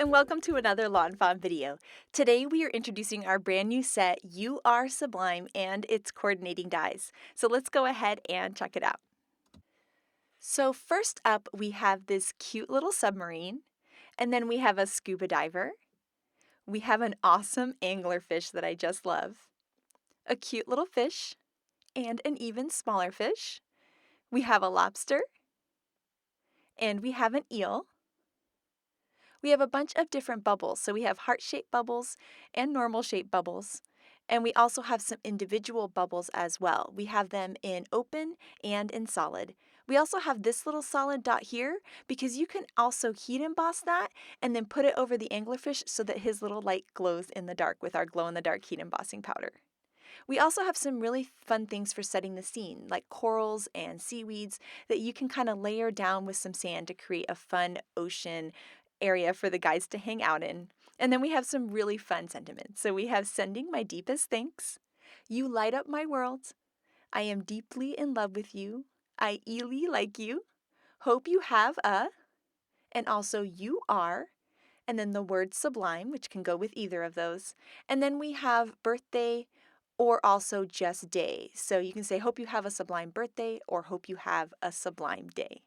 and welcome to another lawnfawn video. Today we are introducing our brand new set, You Are Sublime, and its coordinating dies. So let's go ahead and check it out. So first up, we have this cute little submarine, and then we have a scuba diver. We have an awesome anglerfish that I just love, a cute little fish, and an even smaller fish. We have a lobster, and we have an eel. We have a bunch of different bubbles. So we have heart-shaped bubbles and normal-shaped bubbles. And we also have some individual bubbles as well. We have them in open and in solid. We also have this little solid dot here because you can also heat emboss that and then put it over the anglerfish so that his little light glows in the dark with our glow-in-the-dark heat embossing powder. We also have some really fun things for setting the scene, like corals and seaweeds that you can kind of layer down with some sand to create a fun ocean area for the guys to hang out in. And then we have some really fun sentiments. So we have sending my deepest thanks. You light up my world. I am deeply in love with you. I eely like you. Hope you have a. And also you are. And then the word sublime, which can go with either of those. And then we have birthday or also just day. So you can say hope you have a sublime birthday or hope you have a sublime day.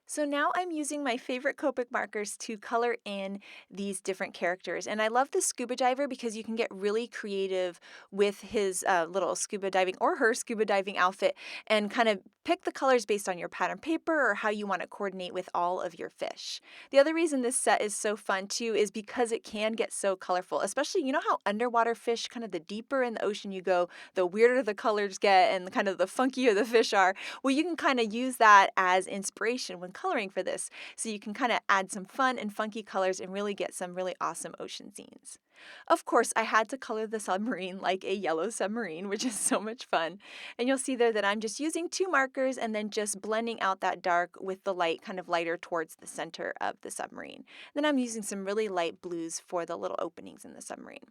So now I'm using my favorite Copic markers to color in these different characters. And I love the scuba diver because you can get really creative with his little scuba diving or her scuba diving outfit and kind of pick the colors based on your pattern paper or how you want to coordinate with all of your fish. The other reason this set is so fun too is because it can get so colorful, especially you know how underwater fish, kind of the deeper in the ocean you go, the weirder the colors get and kind of the funkier the fish are. Well, you can kind of use that as inspiration when coloring for this. So you can kind of add some fun and funky colors and really get some really awesome ocean scenes. Of course, I had to color the submarine like a yellow submarine, which is so much fun. And you'll see there that I'm just using 2 markers and then just blending out that dark with the light kind of lighter towards the center of the submarine. Then I'm using some really light blues for the little openings in the submarine.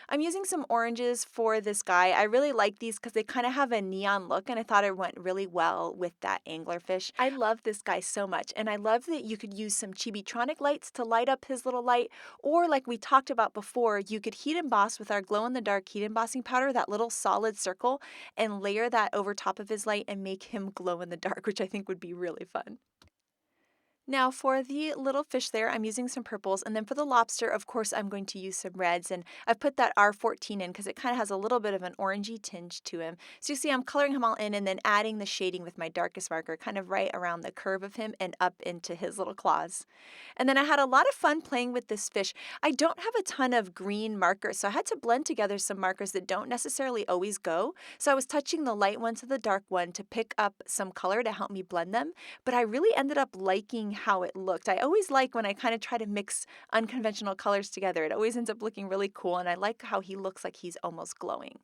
I'm using some oranges for this guy. I really like these because they kind of have a neon look and I thought it went really well with that anglerfish. I love this guy so much and I love that you could use some Chibitronic lights to light up his little light, or like we talked about before, you could heat emboss with our glow-in-the-dark heat embossing powder, that little solid circle, and layer that over top of his light and make him glow in the dark, which I think would be really fun. Now for the little fish there, I'm using some purples, and then for the lobster, of course, I'm going to use some reds, and I've put that R14 in because it kind of has a little bit of an orangey tinge to him. So you see I'm coloring him all in and then adding the shading with my darkest marker kind of right around the curve of him and up into his little claws. And then I had a lot of fun playing with this fish. I don't have a ton of green markers, so I had to blend together some markers that don't necessarily always go. So I was touching the light one to the dark one to pick up some color to help me blend them, but I really ended up liking how it looked. I always like when I kind of try to mix unconventional colors together. It always ends up looking really cool, and I like how he looks like he's almost glowing.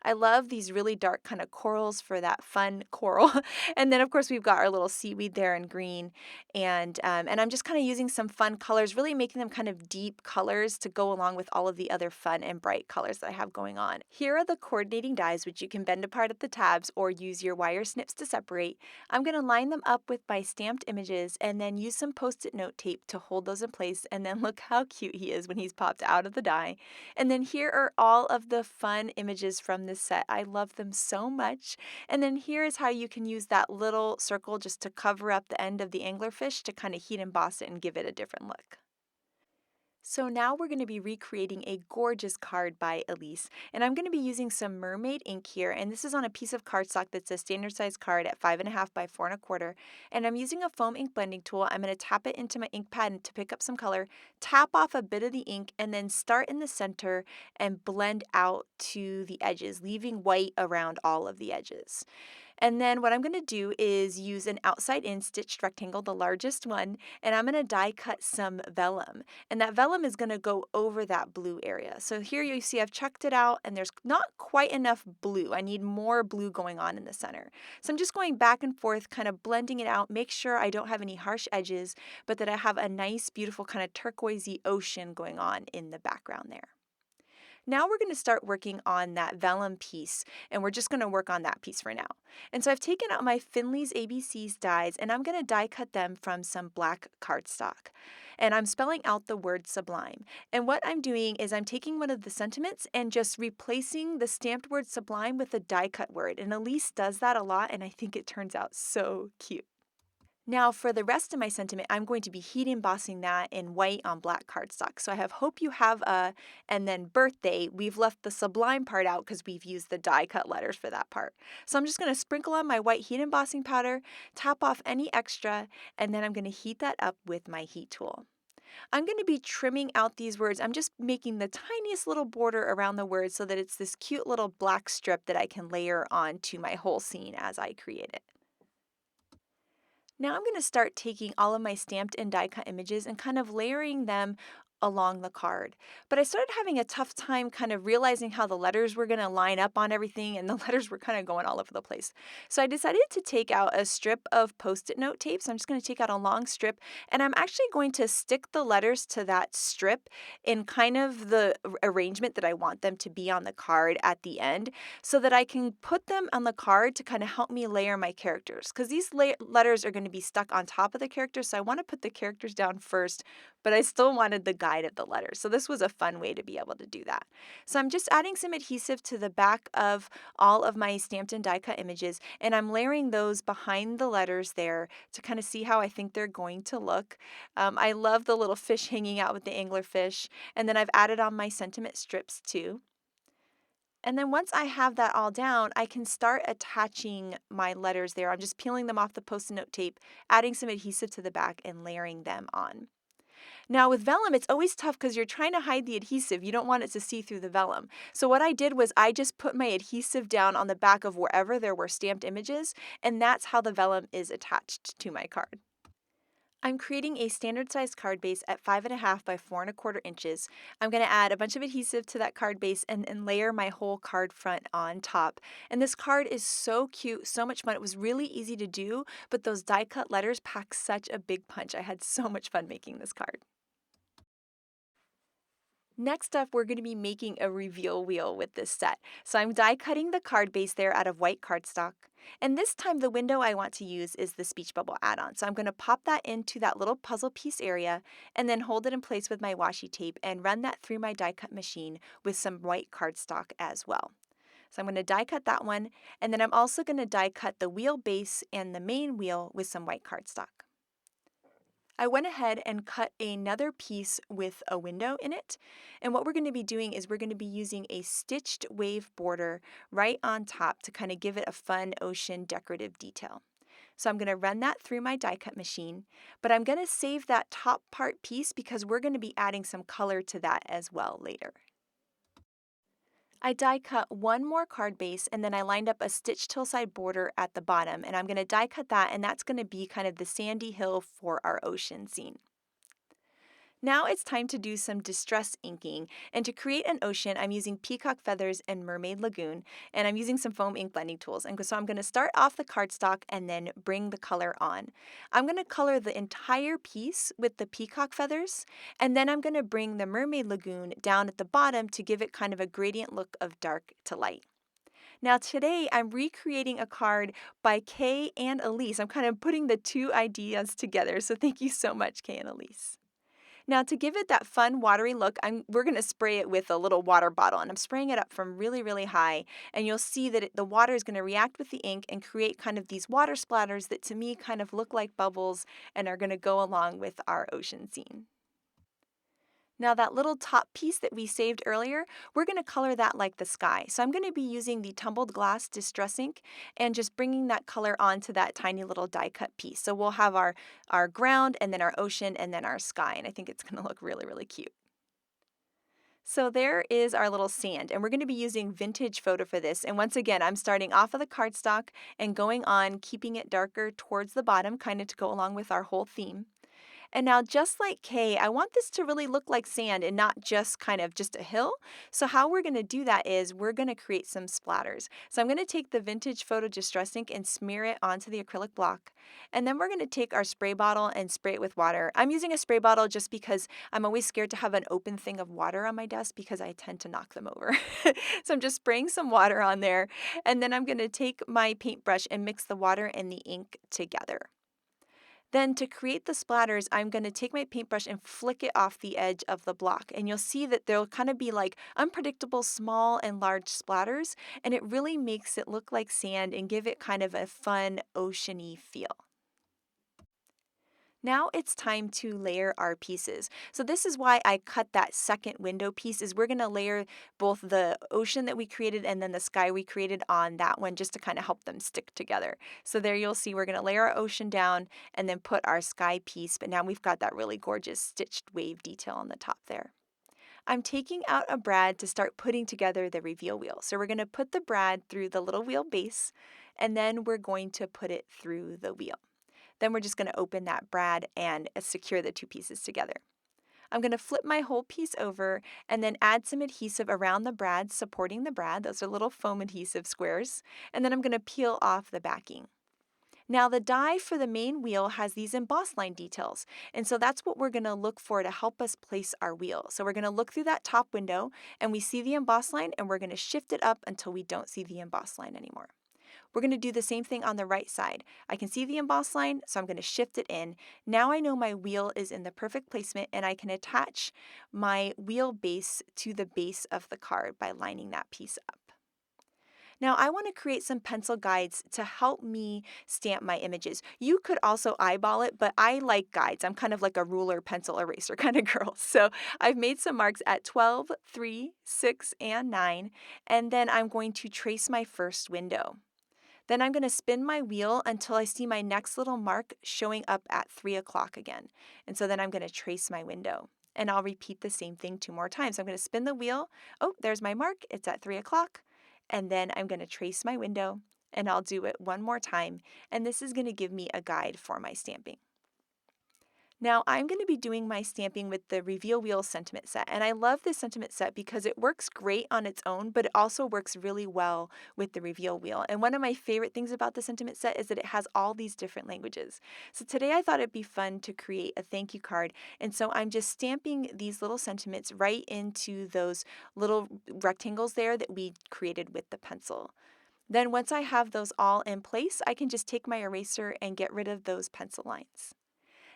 I love these really dark kind of corals for that fun coral. And then, of course, we've got our little seaweed there in green. And I'm just kind of using some fun colors, really making them kind of deep colors to go along with all of the other fun and bright colors that I have going on. Here are the coordinating dies, which you can bend apart at the tabs or use your wire snips to separate. I'm going to line them up with my stamped images and then use some Post-it note tape to hold those in place. And then look how cute he is when he's popped out of the die. And then here are all of the fun images from this set. I love them so much. And then here is how you can use that little circle just to cover up the end of the anglerfish to kind of heat emboss it and give it a different look. So now we're going to be recreating a gorgeous card by Elise, and I'm going to be using some mermaid ink here, and this is on a piece of cardstock that's a standard size card at 5.5 by 4.25, and I'm using a foam ink blending tool. I'm going to tap it into my ink pad to pick up some color, tap off a bit of the ink, and then start in the center and blend out to the edges, leaving white around all of the edges. And then what I'm going to do is use an outside-in stitched rectangle, the largest one, and I'm going to die cut some vellum. And that vellum is going to go over that blue area. So here you see I've chucked it out and there's not quite enough blue. I need more blue going on in the center. So I'm just going back and forth, kind of blending it out, make sure I don't have any harsh edges, but that I have a nice, beautiful kind of turquoisey ocean going on in the background there. Now we're going to start working on that vellum piece, and we're just going to work on that piece for now. And so I've taken out my Finley's ABCs dies, and I'm going to die cut them from some black cardstock. And I'm spelling out the word Sublime. And what I'm doing is I'm taking one of the sentiments and just replacing the stamped word Sublime with a die cut word. And Elise does that a lot, and I think it turns out so cute. Now for the rest of my sentiment, I'm going to be heat embossing that in white on black cardstock. So I have hope you have a, and then birthday. We've left the Sublime part out because we've used the die cut letters for that part. So I'm just going to sprinkle on my white heat embossing powder, tap off any extra, and then I'm going to heat that up with my heat tool. I'm going to be trimming out these words. I'm just making the tiniest little border around the words so that it's this cute little black strip that I can layer onto my whole scene as I create it. Now I'm going to start taking all of my stamped and die cut images and kind of layering them along the card. But I started having a tough time kind of realizing how the letters were going to line up on everything, and the letters were kind of going all over the place. So I decided to take out a strip of Post-it note tape. So I'm just going to take out a long strip, and I'm actually going to stick the letters to that strip in kind of the arrangement that I want them to be on the card at the end, so that I can put them on the card to kind of help me layer my characters. Because these letters are going to be stuck on top of the characters, so I want to put the characters down first, but I still wanted the guide of the letters. So this was a fun way to be able to do that. So I'm just adding some adhesive to the back of all of my stamped and die cut images, and I'm layering those behind the letters there to kind of see how I think they're going to look. I love the little fish hanging out with the anglerfish, and then I've added on my sentiment strips too. And then once I have that all down, I can start attaching my letters there. I'm just peeling them off the Post-it note tape, adding some adhesive to the back, and layering them on. Now with vellum, it's always tough because you're trying to hide the adhesive. You don't want it to see through the vellum. So what I did was I just put my adhesive down on the back of wherever there were stamped images, and that's how the vellum is attached to my card. I'm creating a standard size card base at 5.5 by 4.25 inches. I'm going to add a bunch of adhesive to that card base and layer my whole card front on top. And this card is so cute, so much fun. It was really easy to do, but those die cut letters pack such a big punch. I had so much fun making this card. Next up, we're going to be making a reveal wheel with this set. So I'm die cutting the card base there out of white cardstock. And this time the window I want to use is the speech bubble add-on. So I'm going to pop that into that little puzzle piece area and then hold it in place with my washi tape and run that through my die cut machine with some white cardstock as well. So I'm going to die cut that one, and then I'm also going to die cut the wheel base and the main wheel with some white cardstock. I went ahead and cut another piece with a window in it, and what we're going to be doing is we're going to be using a stitched wave border right on top to kind of give it a fun ocean decorative detail. So I'm going to run that through my die cut machine, but I'm going to save that top part piece because we're going to be adding some color to that as well later. I die cut one more card base, and then I lined up a stitched hillside border at the bottom, and I'm going to die cut that, and that's going to be kind of the sandy hill for our ocean scene. Now it's time to do some distress inking, and to create an ocean, I'm using peacock feathers and mermaid lagoon, and I'm using some foam ink blending tools. And so I'm going to start off the cardstock and then bring the color on. I'm going to color the entire piece with the peacock feathers, and then I'm going to bring the mermaid lagoon down at the bottom to give it kind of a gradient look of dark to light. Now today I'm recreating a card by Kay and Elise. I'm kind of putting the two ideas together, so thank you so much, Kay and Elise. Now to give it that fun watery look, we're going to spray it with a little water bottle, and I'm spraying it up from really, really high, and you'll see that the water is going to react with the ink and create kind of these water splatters that to me kind of look like bubbles and are going to go along with our ocean scene. Now that little top piece that we saved earlier, we're going to color that like the sky. So I'm going to be using the tumbled glass distress ink and just bringing that color onto that tiny little die cut piece. So we'll have our ground and then our ocean and then our sky, and I think it's going to look really, really cute. So there is our little sand, and we're going to be using vintage photo for this. And once again, I'm starting off of the cardstock and going on, keeping it darker towards the bottom, kind of to go along with our whole theme. And now just like Kay, I want this to really look like sand and not just kind of just a hill. So how we're going to do that is we're going to create some splatters. So I'm going to take the vintage photo distress ink and smear it onto the acrylic block. And then we're going to take our spray bottle and spray it with water. I'm using a spray bottle just because I'm always scared to have an open thing of water on my desk because I tend to knock them over. So I'm just spraying some water on there. And then I'm going to take my paintbrush and mix the water and the ink together. Then to create the splatters, I'm going to take my paintbrush and flick it off the edge of the block. And you'll see that there'll kind of be like unpredictable small and large splatters. And it really makes it look like sand and give it kind of a fun oceany feel. Now it's time to layer our pieces. So this is why I cut that second window piece, is we're going to layer both the ocean that we created and then the sky we created on that one just to kind of help them stick together. So there you'll see we're going to layer our ocean down and then put our sky piece, but now we've got that really gorgeous stitched wave detail on the top there. I'm taking out a brad to start putting together the reveal wheel. So we're going to put the brad through the little wheel base and then we're going to put it through the wheel. Then we're just going to open that brad and secure the two pieces together. I'm going to flip my whole piece over and then add some adhesive around the brad, supporting the brad. Those are little foam adhesive squares. And then I'm going to peel off the backing. Now the die for the main wheel has these embossed line details, and so that's what we're going to look for to help us place our wheel. So we're going to look through that top window and we see the embossed line and we're going to shift it up until we don't see the embossed line anymore. We're going to do the same thing on the right side. I can see the embossed line, so I'm going to shift it in. Now I know my wheel is in the perfect placement and I can attach my wheel base to the base of the card by lining that piece up. Now I want to create some pencil guides to help me stamp my images. You could also eyeball it, but I like guides. I'm kind of like a ruler, pencil, eraser kind of girl. So I've made some marks at 12, 3, 6, and 9, and then I'm going to trace my first window. Then I'm going to spin my wheel until I see my next little mark showing up at 3 o'clock again. And so then I'm going to trace my window. And I'll repeat the same thing 2 more times. I'm going to spin the wheel. Oh, there's my mark. It's at 3 o'clock. And then I'm going to trace my window. And I'll do it 1 more time. And this is going to give me a guide for my stamping. Now I'm going to be doing my stamping with the Reveal Wheel sentiment set, and I love this sentiment set because it works great on its own, but it also works really well with the Reveal Wheel. And one of my favorite things about the sentiment set is that it has all these different languages. So today I thought it'd be fun to create a thank you card, and so I'm just stamping these little sentiments right into those little rectangles there that we created with the pencil. Then once I have those all in place, I can just take my eraser and get rid of those pencil lines.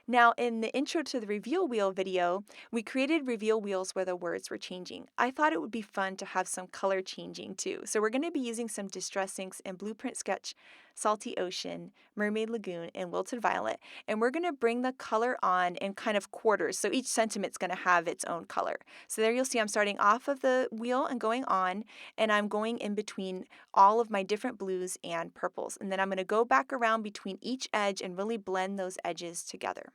Now, in the intro to the reveal wheel video, we created reveal wheels where the words were changing. I thought it would be fun to have some color changing too. So we're going to be using some distress inks in Blueprint Sketch, Salty Ocean, Mermaid Lagoon, and Wilted Violet. And we're going to bring the color on in kind of quarters. So each sentiment's going to have its own color. So there you'll see I'm starting off of the wheel and going on, and I'm going in between all of my different blues and purples. And then I'm going to go back around between each edge and really blend those edges together.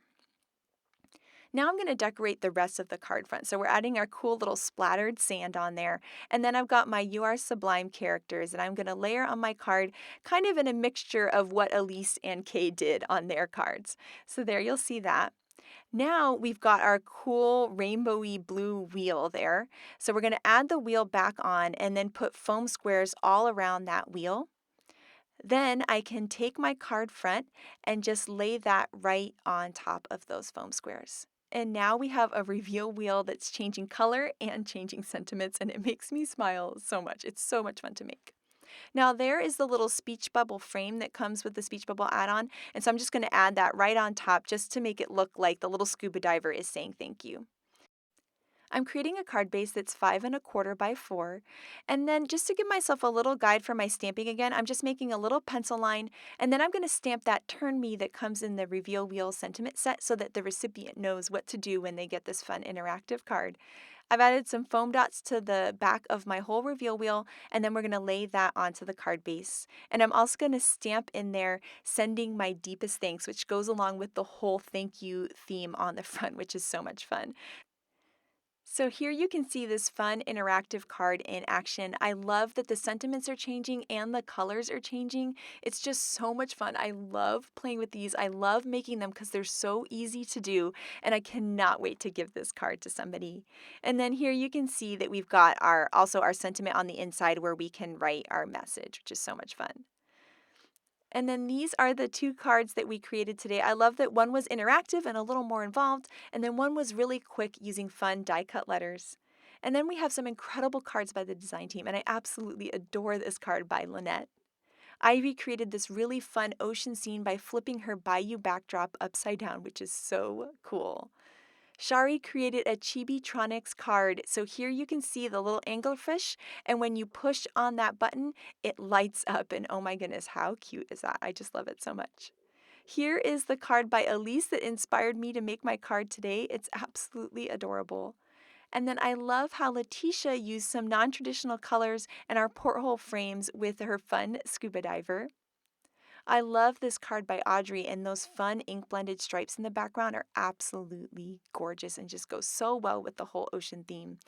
Now I'm going to decorate the rest of the card front. So we're adding our cool little splattered sand on there. And then I've got my You Are Sublime characters, and I'm going to layer on my card kind of in a mixture of what Elise and Kay did on their cards. So there you'll see that. Now we've got our cool rainbowy blue wheel there. So we're going to add the wheel back on and then put foam squares all around that wheel. Then I can take my card front and just lay that right on top of those foam squares. And now we have a reveal wheel that's changing color and changing sentiments, and it makes me smile so much. It's so much fun to make. Now there is the little speech bubble frame that comes with the speech bubble add-on, and so I'm just going to add that right on top just to make it look like the little scuba diver is saying thank you. I'm creating a card base that's 5 1/4 by 4, and then just to give myself a little guide for my stamping again, I'm just making a little pencil line, and then I'm going to stamp that Turn Me that comes in the Reveal Wheel sentiment set so that the recipient knows what to do when they get this fun interactive card. I've added some foam dots to the back of my whole reveal wheel, and then we're going to lay that onto the card base. And I'm also going to stamp in there Sending My Deepest Thanks, which goes along with the whole thank you theme on the front, which is so much fun. So here you can see this fun interactive card in action. I love that the sentiments are changing and the colors are changing. It's just so much fun. I love playing with these. I love making them because they're so easy to do, and I cannot wait to give this card to somebody. And then here you can see that we've got our sentiment on the inside where we can write our message, which is so much fun. And then these are the two cards that we created today. I love that one was interactive and a little more involved, and then one was really quick using fun die cut letters. And then we have some incredible cards by the design team, and I absolutely adore this card by Lynette. Ivy created this really fun ocean scene by flipping her bayou backdrop upside down, which is so cool. Shari created a Chibi-tronics card, so here you can see the little anglerfish, and when you push on that button, it lights up, and oh my goodness, how cute is that? I just love it so much. Here is the card by Elise that inspired me to make my card today. It's absolutely adorable. And then I love how Letitia used some non-traditional colors in our porthole frames with her fun scuba diver. I love this card by Audrey, and those fun ink blended stripes in the background are absolutely gorgeous and just go so well with the whole ocean theme.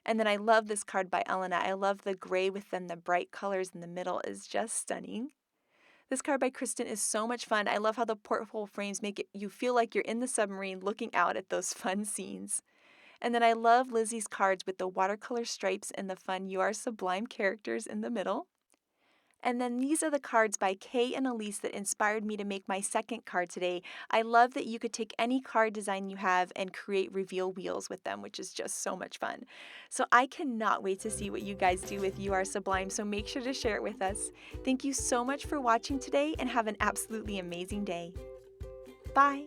And then I love this card by Elena. I love the gray with then the bright colors in the middle is just stunning. This card by Kristen is so much fun. I love how the porthole frames make you feel like you're in the submarine looking out at those fun scenes. And then I love Lizzie's cards with the watercolor stripes and the fun You Are Sublime characters in the middle. And then these are the cards by Kay and Elise that inspired me to make my second card today. I love that you could take any card design you have and create reveal wheels with them, which is just so much fun. So I cannot wait to see what you guys do with You Are Sublime, so make sure to share it with us. Thank you so much for watching today, and have an absolutely amazing day. Bye!